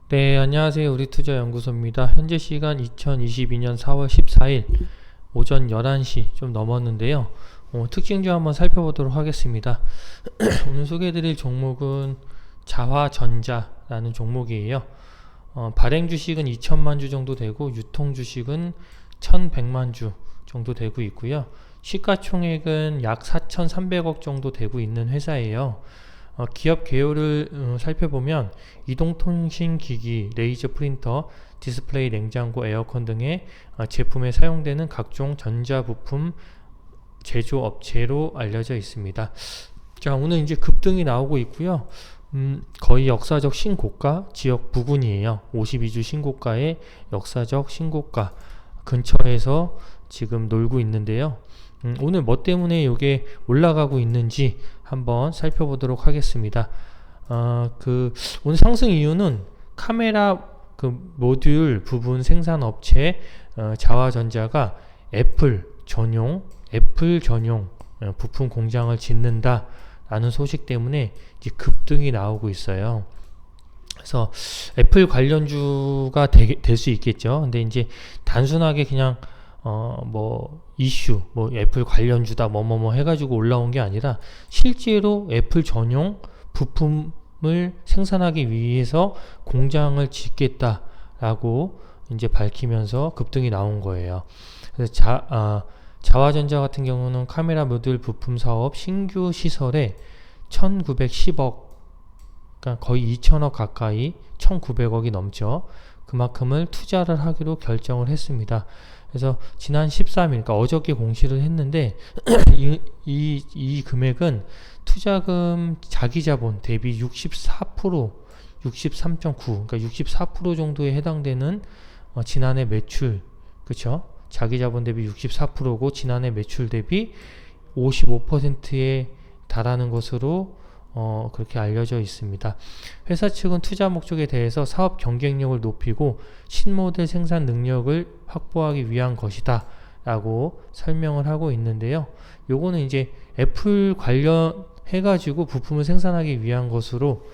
네, 안녕하세요. 우리투자연구소입니다. 현재 시간 2022년 4월 14일 오전 11시 좀 넘었는데요. 특징 좀 한번 살펴보도록 하겠습니다. 오늘 소개해드릴 종목은 자화전자라는 종목이에요. 발행 주식은 2천만 주 정도 되고 유통 주식은 1,100만 주 정도 되고 있고요. 시가총액은 약 4,300억 정도 되고 있는 회사예요. 기업 개요를 살펴보면 이동통신기기, 레이저 프린터, 디스플레이, 냉장고, 에어컨 등의 제품에 사용되는 각종 전자부품 제조업체로 알려져 있습니다. 자, 오늘 이제 급등이 나오고 있고요. 거의 역사적 신고가 지역 부근이에요. 52주 신고가의 역사적 신고가 근처에서 지금 놀고 있는데요. 오늘 뭐 때문에 이게 올라가고 있는지 한번 살펴보도록 하겠습니다. 오늘 상승 이유는 카메라 모듈 부분 생산 업체 자화전자가 애플 전용 부품 공장을 짓는다 라는 소식 때문에 이제 급등이 나오고 있어요. 그래서 애플 관련주가 될 수 있겠죠. 근데 이제 단순하게 그냥 이슈, 애플 관련주다, 해가지고 올라온 게 아니라, 실제로 애플 전용 부품을 생산하기 위해서 공장을 짓겠다라고 이제 밝히면서 급등이 나온 거예요. 그래서 자화전자 같은 경우는 카메라 모듈 부품 사업 신규 시설에 1910억, 그러니까 거의 2천억 가까이 1900억이 넘죠. 그만큼을 투자를 하기로 결정을 했습니다. 그래서 지난 13일, 그러니까 어저께 공시를 했는데 이 금액은 투자금 자기자본 대비 64%, 63.9, 그러니까 64% 정도에 해당되는 지난해 매출, 그쵸? 자기자본 대비 64%고 지난해 매출 대비 55%에 달하는 것으로 그렇게 알려져 있습니다. 회사 측은 투자 목적에 대해서 사업 경쟁력을 높이고 신모델 생산 능력을 확보하기 위한 것이다 라고 설명을 하고 있는데요. 요거는 이제 애플 관련해 가지고 부품을 생산하기 위한 것으로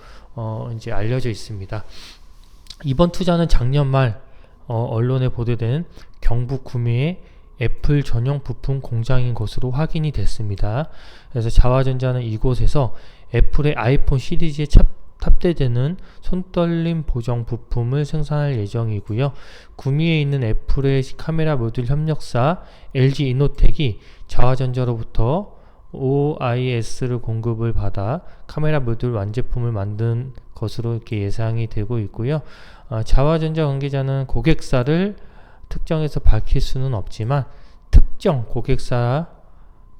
이제 알려져 있습니다. 이번 투자는 작년 말 언론에 보도된 경북 구미의 애플 전용 부품 공장인 것으로 확인이 됐습니다. 그래서 자화전자는 이곳에서 애플의 아이폰 시리즈에 탑재되는 손떨림 보정 부품을 생산할 예정이고요. 구미에 있는 애플의 카메라 모듈 협력사 LG 이노텍이 자화전자로부터 OIS를 공급을 받아 카메라 모듈 완제품을 만든 것으로 이렇게 예상이 되고 있고요. 자화전자 관계자는 고객사를 특정해서 밝힐 수는 없지만 특정 고객사,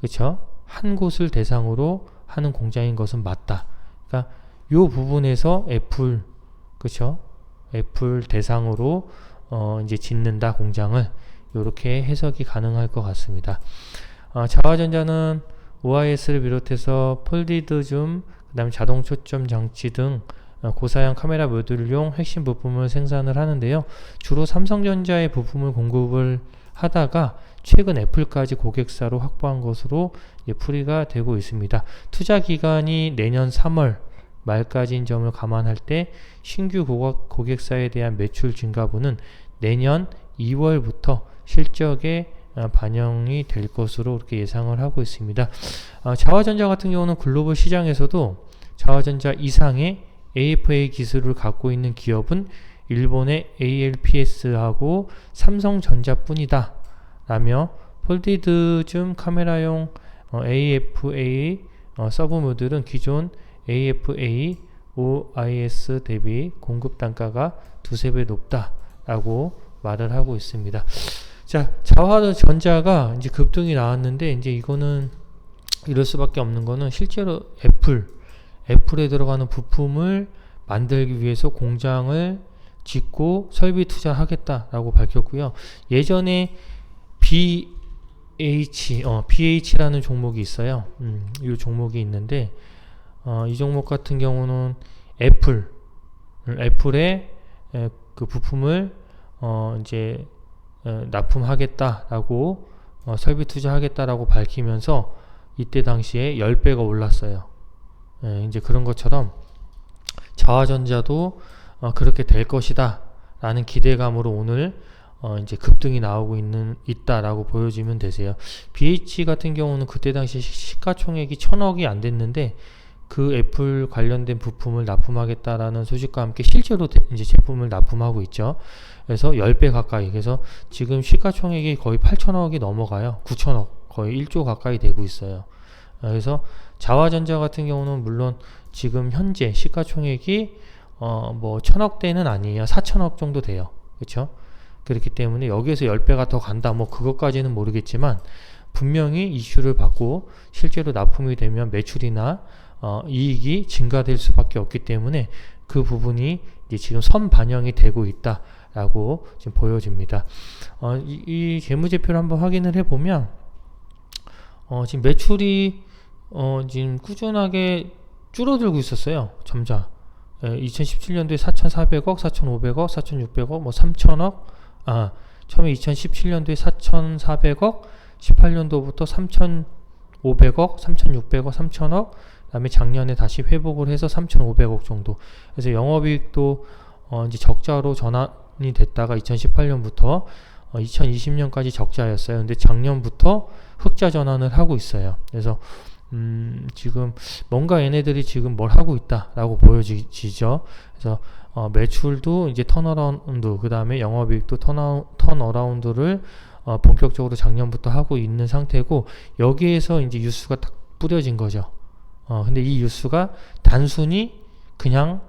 그쵸? 한 곳을 대상으로 하는 공장인 것은 맞다. 그러니까 요 부분에서 애플, 그쵸? 애플 대상으로 이제 짓는다 공장을, 요렇게 해석이 가능할 것 같습니다. 자화전자는 OIS를 비롯해서 폴디드 줌, 그 다음에 자동 초점 장치 등 고사양 카메라 모듈용 핵심 부품을 생산을 하는데요. 주로 삼성전자의 부품을 공급을 하다가 최근 애플까지 고객사로 확보한 것으로 풀이가 되고 있습니다. 투자 기간이 내년 3월 말까지인 점을 감안할 때 신규 고객사에 대한 매출 증가분은 내년 2월부터 실적에 반영이 될 것으로 그렇게 예상을 하고 있습니다. 자화전자 같은 경우는 글로벌 시장에서도 자화전자 이상의 AFA 기술을 갖고 있는 기업은 일본의 ALPS하고 삼성전자뿐이다 라며 폴디드 줌 카메라용 AFA 서브 모듈은 기존 AFA OIS 대비 공급 단가가 두세 배 높다 라고 말을 하고 있습니다. 자, 자화전자가 이제 급등이 나왔는데, 이제 이거는 이럴 수밖에 없는 거는 실제로 애플에 들어가는 부품을 만들기 위해서 공장을 짓고 설비 투자하겠다라고 밝혔고요. 예전에 BH라는 종목이 있어요. 이 종목이 있는데, 이 종목 같은 경우는 애플의 그 부품을 이제 납품하겠다라고 설비 투자하겠다라고 밝히면서 이때 당시에 10배가 올랐어요. 이제 그런 것처럼 자화전자도 그렇게 될 것이다 라는 기대감으로 오늘 이제 급등이 나오고 있다라고 보여지면 되세요. BH 같은 경우는 그때 당시 시가총액이 1000억이 안 됐는데 그 애플 관련된 부품을 납품하겠다라는 소식과 함께 실제로 이제 제품을 납품하고 있죠. 그래서 10배 가까이, 그래서 지금 시가총액이 거의 8천억이 넘어가요. 9천억, 거의 1조 가까이 되고 있어요. 그래서 자화전자 같은 경우는 물론 지금 현재 시가총액이 뭐 1000억대는 아니에요. 4천억 정도 돼요. 그렇죠? 그렇기 때문에 여기에서 10배가 더 간다, 뭐 그것까지는 모르겠지만 분명히 이슈를 받고 실제로 납품이 되면 매출이나 이익이 증가될 수밖에 없기 때문에 그 부분이 이제 지금 선반영이 되고 있다라고 지금 보여집니다. 이 재무제표를 한번 확인을 해보면 지금 매출이 지금 꾸준하게 줄어들고 있었어요. 점차 2017년도에 4,400억, 4,500억, 4,600억, 뭐 3,000억. 처음에 2017년도에 4,400억, 18년도부터 3,500억, 3,600억, 3,000억, 그 다음에 작년에 다시 회복을 해서 3,500억 정도. 그래서 영업이익도 이제 적자로 전환이 됐다가 2018년부터 2020년까지 적자였어요. 근데 작년부터 흑자 전환을 하고 있어요. 그래서 지금 뭔가 얘네들이 지금 뭘 하고 있다라고 보여지죠. 그래서 매출도 이제 턴어라운드, 그 다음에 영업이익도 턴어라운드를 본격적으로 작년부터 하고 있는 상태고, 여기에서 이제 뉴스가 딱 뿌려진 거죠. 근데 이 뉴스가 단순히 그냥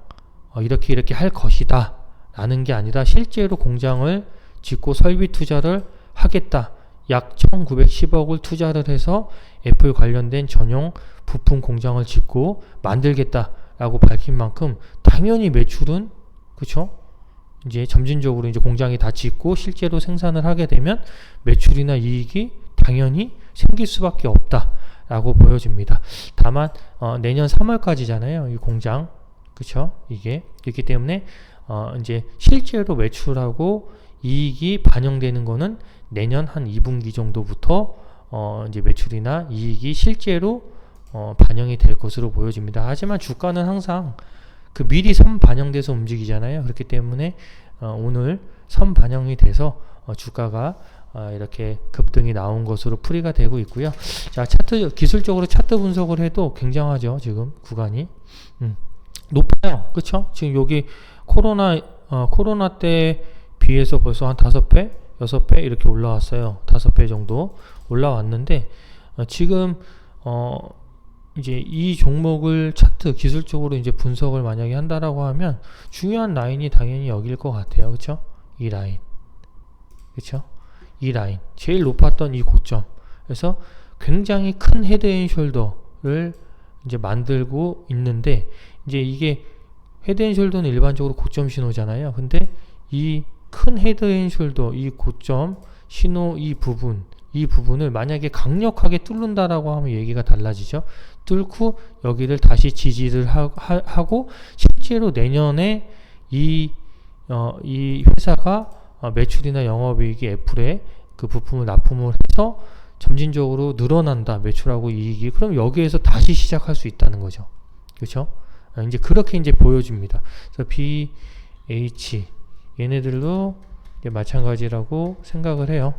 이렇게 할 것이다 라는 게 아니라 실제로 공장을 짓고 설비 투자를 하겠다, 약 1910억을 투자를 해서 애플 관련된 전용 부품 공장을 짓고 만들겠다 라고 밝힌 만큼 당연히 매출은, 그쵸? 이제 점진적으로 이제 공장이 다 짓고 실제로 생산을 하게 되면 매출이나 이익이 당연히 생길 수밖에 없다 라고 보여집니다. 다만 내년 3월까지잖아요, 이 공장. 그쵸? 이게 그렇기 때문에 이제 실제로 매출하고 이익이 반영되는 거는 내년 한 2분기 정도부터 이제 매출이나 이익이 실제로 반영이 될 것으로 보여집니다. 하지만 주가는 항상 그 미리 선 반영돼서 움직이잖아요. 그렇기 때문에 오늘 선 반영이 돼서 주가가 이렇게 급등이 나온 것으로 풀이가 되고 있고요. 자, 차트, 기술적으로 차트 분석을 해도 굉장하죠. 지금 구간이 높아요. 그쵸? 지금 여기 코로나 때 비해서 벌써 한 5배, 6배 이렇게 올라왔어요. 5배 정도 올라왔는데 지금 이제 이 종목을 차트 기술적으로 이제 분석을 만약에 한다라고 하면 중요한 라인이 당연히 여기일 것 같아요. 그쵸? 이 라인. 그쵸? 이 라인. 제일 높았던 이 고점. 그래서 굉장히 큰 헤드앤숄더를 이제 만들고 있는데, 이제 이게 헤드앤숄더는 일반적으로 고점 신호잖아요. 근데 이 큰 헤드앤숄더, 이 고점 신호 이 부분을 만약에 강력하게 뚫는다라고 하면 얘기가 달라지죠. 뚫고 여기를 다시 지지를 하고 실제로 내년에 이 회사가 매출이나 영업이익이 애플에 그 부품을 납품을 해서 점진적으로 늘어난다, 매출하고 이익이. 그럼 여기에서 다시 시작할 수 있다는 거죠. 그렇죠? 이제 그렇게 이제 보여집니다. 그래서 BH 얘네들도 이제 마찬가지라고 생각을 해요.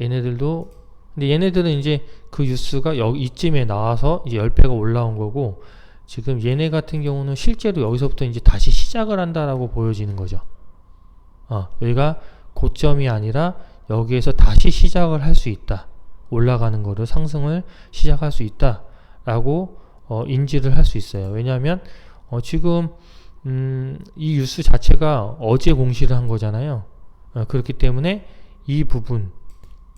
얘네들도, 근데 얘네들은 이제 그 뉴스가 이쯤에 나와서 이제 10배가 올라온 거고, 지금 얘네 같은 경우는 실제로 여기서부터 이제 다시 시작을 한다라고 보여지는 거죠. 여기가 고점이 아니라 여기에서 다시 시작을 할 수 있다. 올라가는 거를, 상승을 시작할 수 있다 라고 인지를 할 수 있어요. 왜냐하면 지금 이 뉴스 자체가 어제 공시를 한 거잖아요. 그렇기 때문에 이 부분,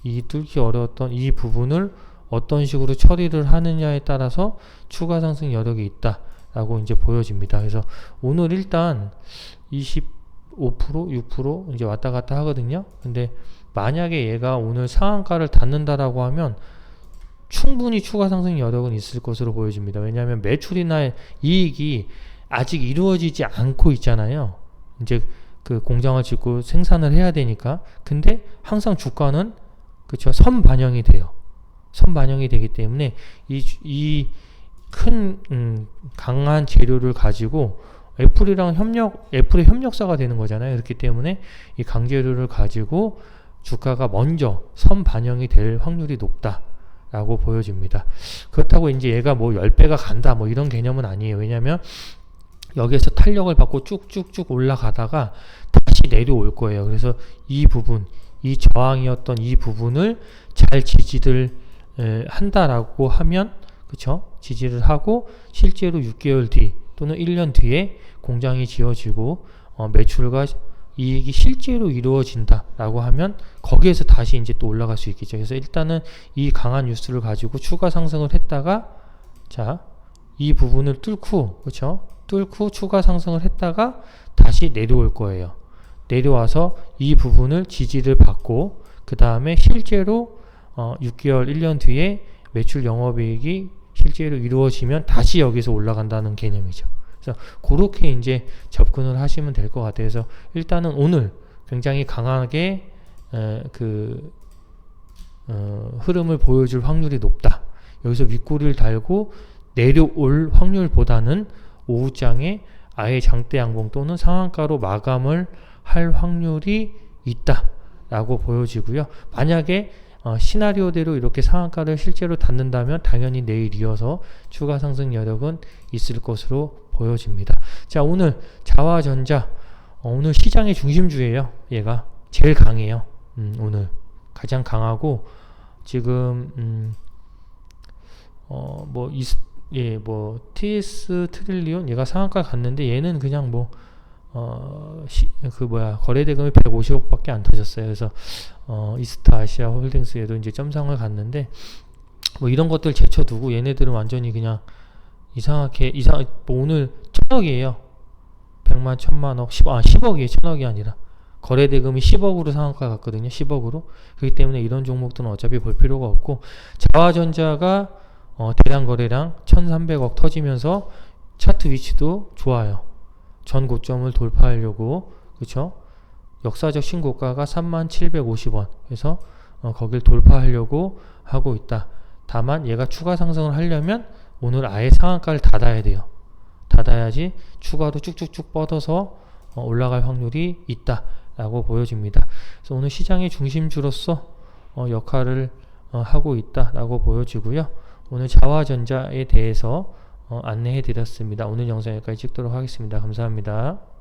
이 뚫기 어려웠던 이 부분을 어떤 식으로 처리를 하느냐에 따라서 추가 상승 여력이 있다 라고 이제 보여집니다. 그래서 오늘 일단 25%, 6% 이제 왔다 갔다 하거든요. 근데 만약에 얘가 오늘 상한가를 닫는다라고 하면 충분히 추가 상승 여력은 있을 것으로 보여집니다. 왜냐하면 매출이나 이익이 아직 이루어지지 않고 있잖아요. 이제 그 공장을 짓고 생산을 해야 되니까. 근데 항상 주가는, 그쵸, 선 반영이 돼요. 선 반영이 되기 때문에 이 큰 강한 재료를 가지고 애플의 협력사가 되는 거잖아요. 그렇기 때문에 이 강제료를 가지고 주가가 먼저 선반영이 될 확률이 높다라고 보여집니다. 그렇다고 이제 얘가 뭐 10배가 간다 뭐 이런 개념은 아니에요. 왜냐면 여기에서 탄력을 받고 쭉쭉쭉 올라가다가 다시 내려올 거예요. 그래서 이 부분, 이 저항이었던 이 부분을 잘 지지를 한다라고 하면, 그쵸? 지지를 하고 실제로 6개월 뒤 또는 1년 뒤에 공장이 지어지고 매출과 이익이 실제로 이루어진다라고 하면 거기에서 다시 이제 또 올라갈 수 있겠죠. 그래서 일단은 이 강한 뉴스를 가지고 추가 상승을 했다가, 자, 이 부분을 뚫고, 그쵸? 뚫고 추가 상승을 했다가 다시 내려올 거예요. 내려와서 이 부분을 지지를 받고 그 다음에 실제로 6개월, 1년 뒤에 매출 영업이익이 실제로 이루어지면 다시 여기서 올라간다는 개념이죠. 그래서 그렇게 이제 접근을 하시면 될 것 같아요. 그래서 일단은 오늘 굉장히 강하게 흐름을 보여줄 확률이 높다. 여기서 윗꼬리를 달고 내려올 확률보다는 오후장에 아예 장대 양봉 또는 상한가로 마감을 할 확률이 있다라고 보여지고요. 만약에 시나리오대로 이렇게 상한가를 실제로 닫는다면 당연히 내일 이어서 추가 상승 여력은 있을 것으로 보여집니다. 자, 오늘 자화전자 오늘 시장의 중심주예요. 얘가 제일 강해요. 오늘 가장 강하고 지금 TS 트릴리온 얘가 상한가 갔는데 얘는 그냥 거래대금이 150억밖에 안 터졌어요. 그래서 이스타 아시아 홀딩스에도 이제 점상을 갔는데 뭐 이런 것들 제쳐두고 얘네들은 완전히 그냥 오늘 1000억이에요. 100만 1000만억 10억이에요. 1000억이 아니라 거래대금이 10억으로 상한가 갔거든요. 10억으로. 그렇기 때문에 이런 종목들은 어차피 볼 필요가 없고, 자화전자가 대량 거래량 1300억 터지면서 차트 위치도 좋아요. 전 고점을 돌파하려고, 그쵸? 역사적 신고가가 3750원. 그래서 거길 돌파하려고 하고 있다. 다만 얘가 추가 상승을 하려면 오늘 아예 상한가를 닫아야 돼요. 닫아야지 추가로 쭉쭉쭉 뻗어서 올라갈 확률이 있다라고 보여집니다. 그래서 오늘 시장의 중심주로서 역할을 하고 있다라고 보여지고요. 오늘 자화전자에 대해서 안내해 드렸습니다. 오늘 영상 여기까지 찍도록 하겠습니다. 감사합니다.